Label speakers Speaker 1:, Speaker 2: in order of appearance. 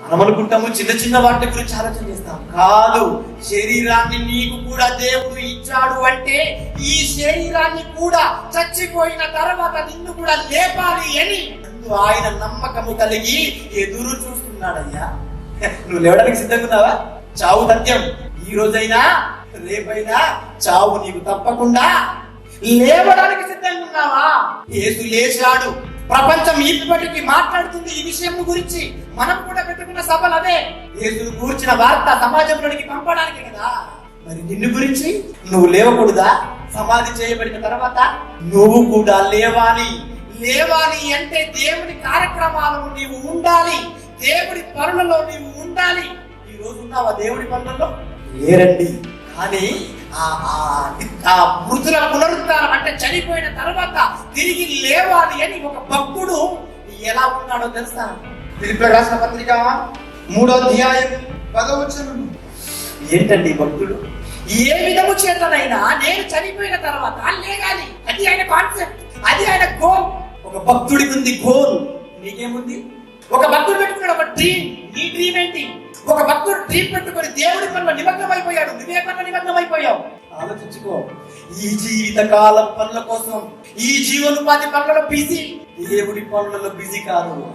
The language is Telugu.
Speaker 1: మనం అనుకుంటాము చిన్న చిన్న వాటి గురించి ఆలోచన చేస్తాం. కాదు, శరీరాన్ని నీకు కూడా దేవుడు ఇచ్చాడు అంటే ఈ శరీరాన్ని కూడా చచ్చిపోయిన తర్వాత నిన్ను కూడా లేపాలి అని ఆయన నమ్మకము కలిగి ఎదురు చూస్తున్నాడయ్యా. నువ్వు లేవడానికి సిద్ధంగా ఉన్నావా? చావు సత్యం. ఈ రోజైనా రేపైనా చావు నీకు తప్పకుండా. లేవడానికి సిద్ధంగా ఉన్నావా? యేసు లేచాడు. ప్రపంచం ఇప్పటికీ మాట్లాడుతుంది ఈ విషయం గురించి. మనం కూడా పెట్టుకున్న సభలు అదే. యేసును కూర్చిన వార్త సమాజంలోనికి పంపడానికి కదా. మరి నిన్ను గురించి నువ్వు లేవకూడదా? సమాధి చేయబడిన తర్వాత నువ్వు కూడా లేవాలి. లేవాలి అంటే దేవుడి కార్యక్రమాలను నీవు ఉండాలి, దేవుడి పనులలో నీవు ఉండాలి. ఈ రోజు ఉన్నావా దేవుడి పనులలో? లేరండి. కానీ ఆ మృతుల పునరుద్ధానం అంటే చనిపోయిన తర్వాత తిరిగి లేవాలి అని ఒక భక్తుడు ఎలా ఉన్నాడో తెలుసా? ఫిలిప్పీయులకు రాసిన పత్రిక 3వ అధ్యాయం 10వ వచనం. ఏంటండి భక్తుడు? ఏ విధము చేతనైనా నేను చనిపోయిన తర్వాత లేగాలి. అది ఆయన కాన్సెప్ట్, అది ఆయన గోల్. ఒక భక్తుడికి ఉంది గోల్. నీకేముంది? ఒక భక్తుడు పెట్టుకున్నాడు ఒక డ్రీమ్. నీ డ్రీమ్ ఏంటి? ఒక భక్తుడు డ్రీమ్ పెట్టుకొని దేవుడి పనుల నిమగ్నం అయిపోయాడు. నువ్వే పనుల నిమగ్నం అయిపోయావు? ఆలోచించుకో. ఈ జీవిత కాలం పనుల కోసం, ఈ జీవనోపాధి పనులలో బిజీ, దేవుడి పనులలో బిజీ కాదు.